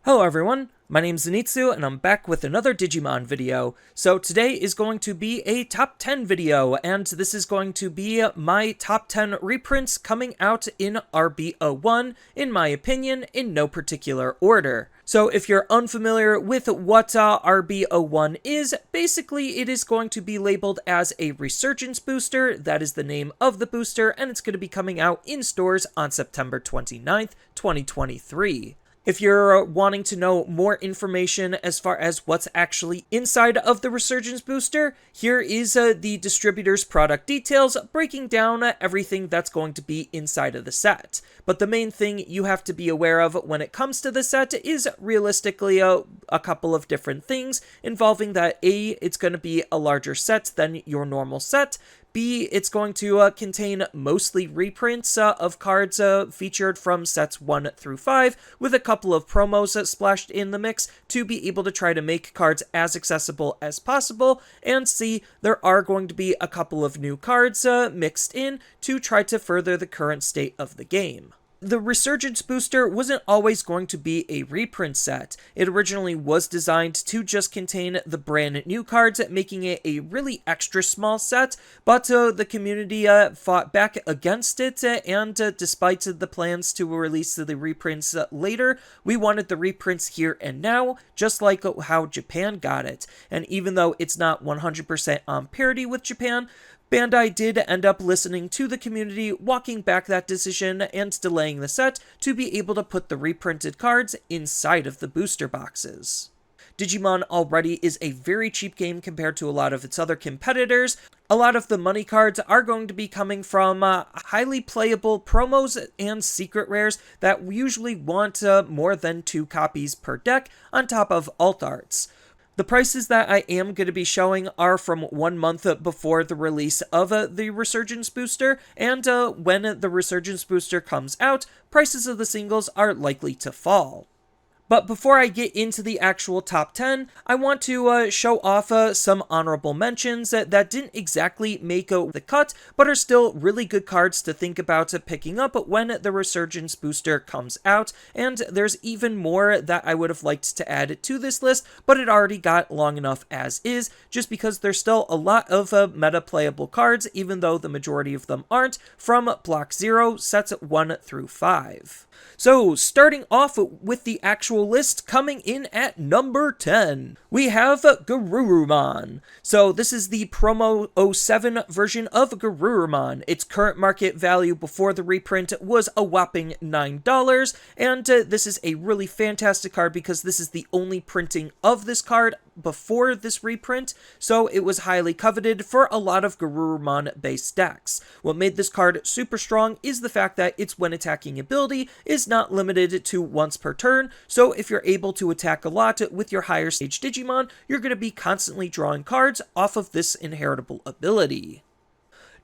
Hello everyone, my name is Zenitsu and I'm back with another Digimon video. So today is going to be a top 10 video, and this is going to be my top 10 reprints coming out in RB01, in my opinion, in no particular order. So if you're unfamiliar with what RB01 is, basically it is going to be labeled as a Resurgence Booster. That is the name of the booster, and it's going to be coming out in stores on September 29th, 2023. If you're wanting to know more information as far as what's actually inside of the Resurgence Booster, here is the distributor's product details, breaking down everything that's going to be inside of the set. But the main thing you have to be aware of when it comes to the set is realistically a couple of different things, involving that A, it's going to be a larger set than your normal set, B, it's going to contain mostly reprints of cards featured from sets 1 through 5, with a couple of promos splashed in the mix to be able to try to make cards as accessible as possible, and C, there are going to be a couple of new cards mixed in to try to further the current state of the game. The Resurgence Booster wasn't always going to be a reprint set. It originally was designed to just contain the brand new cards, making it a really extra small set, but the community fought back against it, and despite the plans to release the reprints later, we wanted the reprints here and now, just like how Japan got it. And even though it's not 100% on parity with Japan, Bandai did end up listening to the community, walking back that decision, and delaying the set to be able to put the reprinted cards inside of the booster boxes. Digimon already is a very cheap game compared to a lot of its other competitors. A lot of the money cards are going to be coming from highly playable promos and secret rares that usually want more than 2 copies per deck, on top of alt arts. The prices that I am going to be showing are from 1 month before the release of the Resurgence Booster, and when the Resurgence Booster comes out, prices of the singles are likely to fall. But before I get into the actual top 10, I want to show off some honorable mentions that didn't exactly make the cut, but are still really good cards to think about picking up when the Resurgence Booster comes out, and there's even more that I would have liked to add to this list, but it already got long enough as is, just because there's still a lot of meta-playable cards, even though the majority of them aren't, from Block 0, sets 1 through 5. So, starting off with the actual list, coming in at number 10, we have Rumon. So, this is the Promo 07 version of Rumon. Its current market value before the reprint was a whopping $9, and this is a really fantastic card because this is the only printing of this card before this reprint, so it was highly coveted for a lot of Garurumon-based decks. What made this card super strong is the fact that its when attacking ability is not limited to once per turn, so if you're able to attack a lot with your higher stage Digimon, you're going to be constantly drawing cards off of this inheritable ability.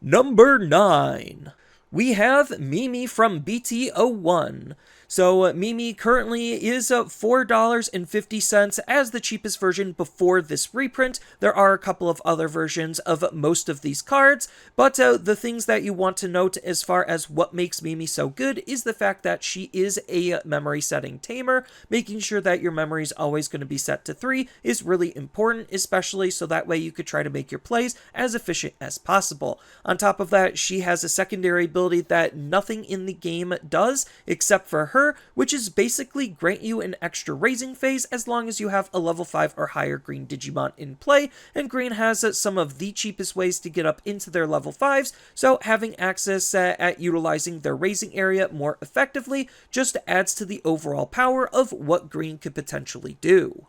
Number 9. We have Mimi from BT1. So Mimi currently is $4.50 as the cheapest version before this reprint. There are a couple of other versions of most of these cards, but the things that you want to note as far as what makes Mimi so good is the fact that she is a memory setting tamer. Making sure that your memory is always going to be set to 3 is really important, especially so that way you could try to make your plays as efficient as possible. On top of that, she has a secondary ability that nothing in the game does except for her, which is basically grant you an extra raising phase as long as you have a level 5 or higher green Digimon in play, and green has some of the cheapest ways to get up into their level 5s, so having access at utilizing their raising area more effectively just adds to the overall power of what green could potentially do.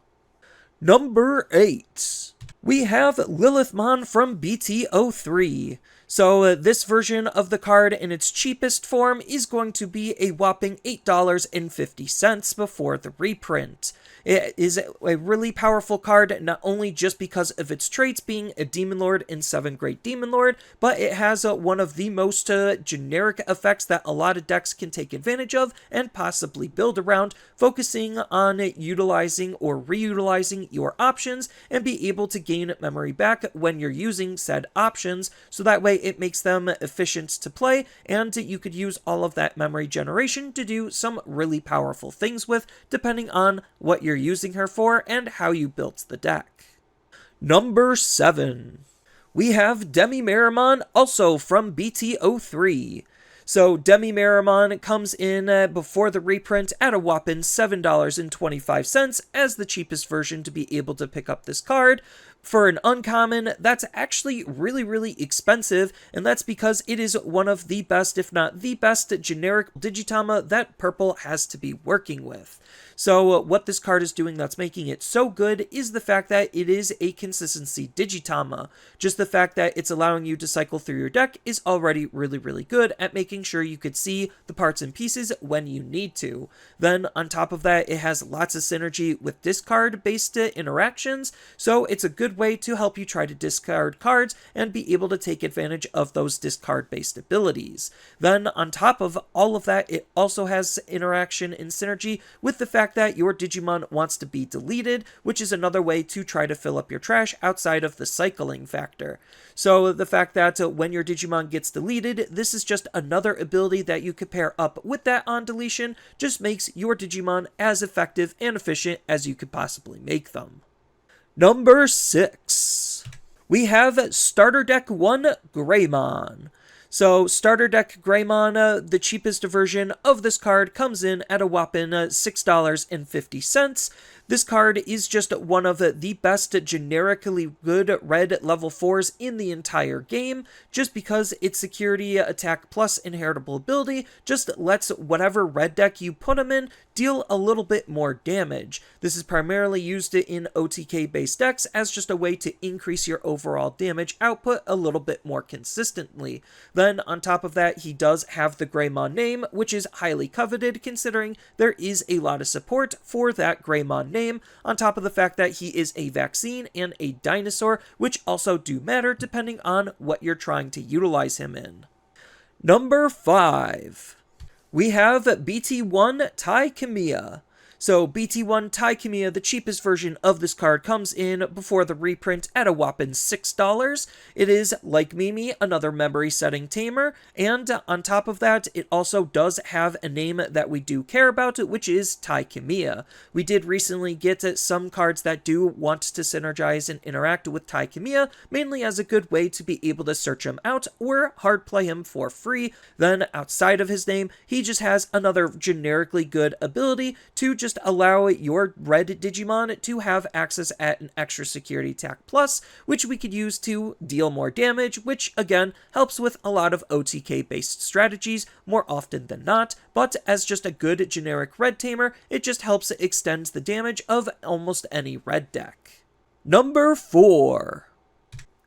Number 8. We have Lilithmon from BT03. So this version of the card in its cheapest form is going to be a whopping $8.50 before the reprint. It is a really powerful card, not only just because of its traits being a Demon Lord and 7th grade Demon Lord, but it has one of the most generic effects that a lot of decks can take advantage of and possibly build around, focusing on utilizing or reutilizing your options and be able to gain memory back when you're using said options, so that way it makes them efficient to play, and you could use all of that memory generation to do some really powerful things with, depending on what you're using her for and how you built the deck. Number 7. We have Demimarimon, also from BT03. So Demimarimon comes in before the reprint at a whopping $7.25 as the cheapest version to be able to pick up this card. For an uncommon, that's actually really, really expensive, and that's because it is one of the best, if not the best, generic Digitama that Purple has to be working with. So what this card is doing that's making it so good is the fact that it is a consistency Digitama. Just the fact that it's allowing you to cycle through your deck is already really, really good at making sure you could see the parts and pieces when you need to. Then on top of that, it has lots of synergy with discard-based interactions, so it's a good way to help you try to discard cards and be able to take advantage of those discard-based abilities. Then on top of all of that, it also has interaction and synergy with the fact that your Digimon wants to be deleted, which is another way to try to fill up your trash outside of the cycling factor. So the fact that when your Digimon gets deleted, this is just another ability that you could pair up with that on deletion, just makes your Digimon as effective and efficient as you could possibly make them. Number 6. We have Starter Deck 1 Greymon. So Starter Deck Greymon, the cheapest version of this card, comes in at a whopping $6.50. This card is just one of the best generically good red level 4s in the entire game, just because its security, attack plus inheritable ability just lets whatever red deck you put them in deal a little bit more damage. This is primarily used in OTK based decks as just a way to increase your overall damage output a little bit more consistently. Then on top of that, he does have the Greymon name, which is highly coveted considering there is a lot of support for that Greymon name, on top of the fact that he is a vaccine and a dinosaur, which also do matter depending on what you're trying to utilize him in. Number 5. We have BT1 Taikumiya. So BT1 Taikumiya, the cheapest version of this card, comes in before the reprint at a whopping $6. It is, like Mimi, another memory setting tamer, and on top of that, it also does have a name that we do care about, which is Taikumiya. We did recently get some cards that do want to synergize and interact with Taikumiya, mainly as a good way to be able to search him out or hard play him for free. Then outside of his name, he just has another generically good ability to just allow your red Digimon to have access at an extra security attack plus, which we could use to deal more damage, which again helps with a lot of OTK based strategies more often than not, but as just a good generic red tamer, it just helps extend the damage of almost any red deck. Number 4.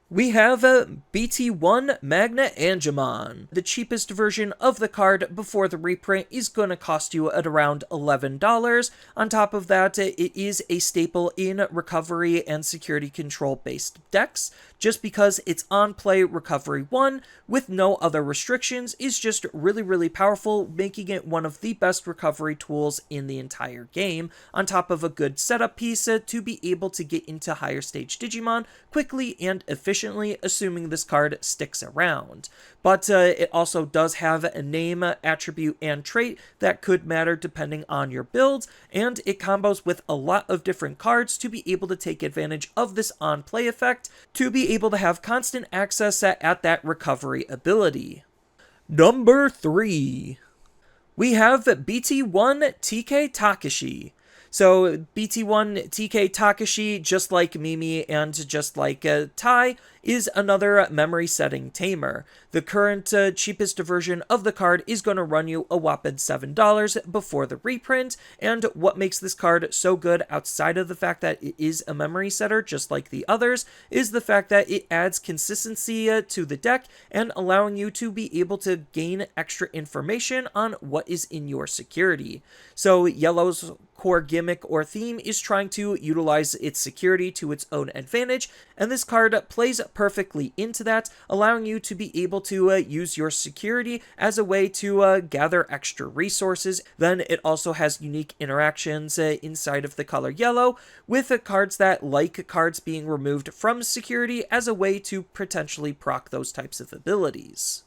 We have BT1 Magna Angemon. The cheapest version of the card before the reprint is going to cost you at around $11. On top of that, it is a staple in recovery and security control based decks, just because it's on play recovery 1 with no other restrictions is just really, really powerful, making it one of the best recovery tools in the entire game, on top of a good setup piece to be able to get into higher stage Digimon quickly and efficiently, assuming this card sticks around. But it also does have a name, attribute, and trait that could matter depending on your build, and it combos with a lot of different cards to be able to take advantage of this on-play effect, to be able to have constant access at that recovery ability. Number 3. We have BT1 TK Takashi. So BT1 TK Takashi, just like Mimi and just like Tai, is another memory setting tamer. The current cheapest version of the card is going to run you a whopping $7 before the reprint, and what makes this card so good outside of the fact that it is a memory setter just like the others is the fact that it adds consistency to the deck and allowing you to be able to gain extra information on what is in your security. So yellow's core gimmick or theme is trying to utilize its security to its own advantage, and this card plays perfectly into that, allowing you to be able to use your security as a way to gather extra resources. Then it also has unique interactions inside of the color yellow, with cards that like cards being removed from security as a way to potentially proc those types of abilities.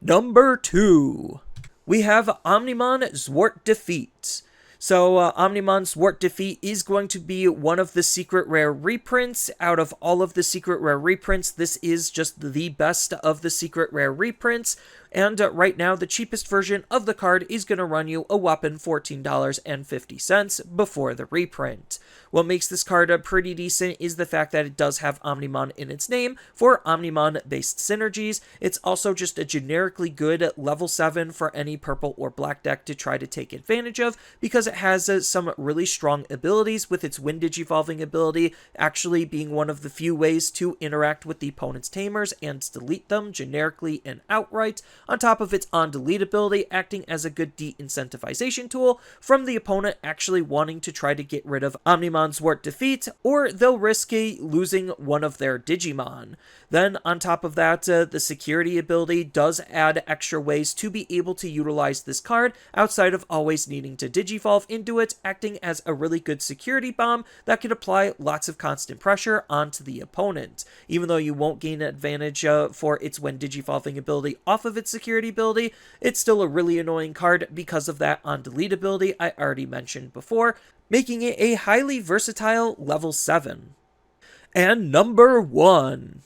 Number 2. We have Omnimon Zwart Defeat. So Omnimon Zwart Defeat is going to be one of the secret rare reprints. Out of all of the secret rare reprints, this is just the best of the secret rare reprints. And right now, the cheapest version of the card is going to run you a whopping $14.50 before the reprint. What makes this card pretty decent is the fact that it does have Omnimon in its name for Omnimon-based synergies. It's also just a generically good level 7 for any purple or black deck to try to take advantage of, because it has some really strong abilities, with its Wind Digivolving ability actually being one of the few ways to interact with the opponent's tamers and delete them generically and outright, on top of its on-delete ability acting as a good de-incentivization tool from the opponent actually wanting to try to get rid of Omnimon Zwart Defeat, or they'll risk losing one of their Digimon. Then, on top of that, the security ability does add extra ways to be able to utilize this card outside of always needing to Digivolve into it, acting as a really good security bomb that could apply lots of constant pressure onto the opponent. Even though you won't gain advantage for its When Digivolving ability off of its security ability, it's still a really annoying card because of that on-delete ability I already mentioned before, making it a highly versatile level 7. And number 1,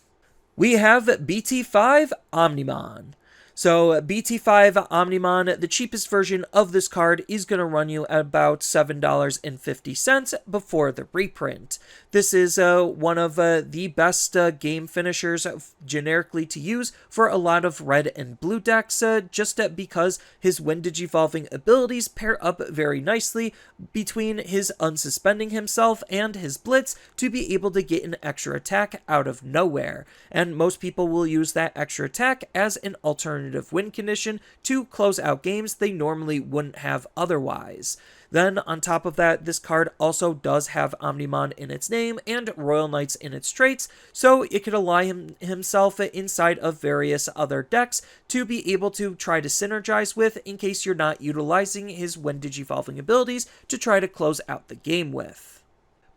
we have BT5 Omnimon. So BT5 Omnimon, the cheapest version of this card, is going to run you at about $7.50 before the reprint. This is one of the best game finishers generically to use for a lot of red and blue decks, just because his Wind Digivolving abilities pair up very nicely between his unsuspending himself and his Blitz to be able to get an extra attack out of nowhere. And most people will use that extra attack as an alternative win condition to close out games they normally wouldn't have otherwise. Then, on top of that, this card also does have Omnimon in its name and Royal Knights in its traits, so it could ally himself inside of various other decks to be able to try to synergize with in case you're not utilizing his When Digivolving abilities to try to close out the game with.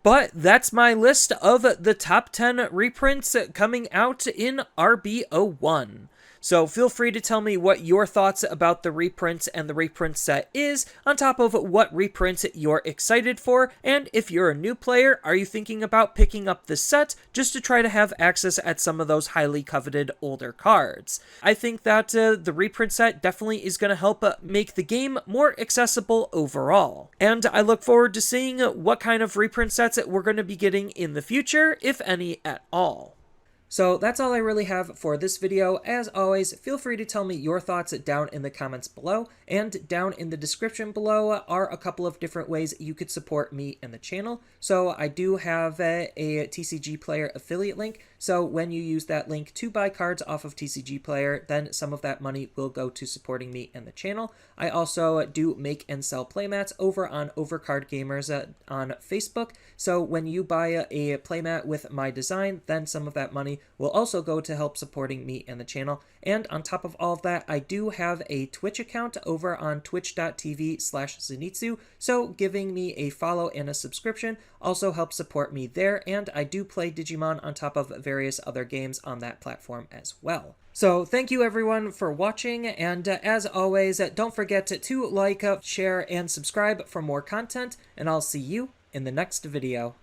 But that's my list of the top 10 reprints coming out in RB01. So feel free to tell me what your thoughts about the reprints and the reprint set is, on top of what reprints you're excited for, and if you're a new player, are you thinking about picking up this set just to try to have access at some of those highly coveted older cards? I think that the reprint set definitely is going to help make the game more accessible overall. And I look forward to seeing what kind of reprint sets we're going to be getting in the future, if any at all. So that's all I really have for this video. As always, feel free to tell me your thoughts down in the comments below, and down in the description below are a couple of different ways you could support me and the channel. So I do have a TCG Player affiliate link, so when you use that link to buy cards off of TCG Player, then some of that money will go to supporting me and the channel. I also do make and sell playmats over on Overcard Gamers on Facebook, so when you buy a playmat with my design, then some of that money will also go to help supporting me and the channel. And on top of all of that, I do have a Twitch account over on twitch.tv/Zenitsu, so giving me a follow and a subscription also helps support me there, and I do play Digimon on top of various other games on that platform as well. So thank you everyone for watching, and as always, don't forget to like, share, and subscribe for more content, and I'll see you in the next video.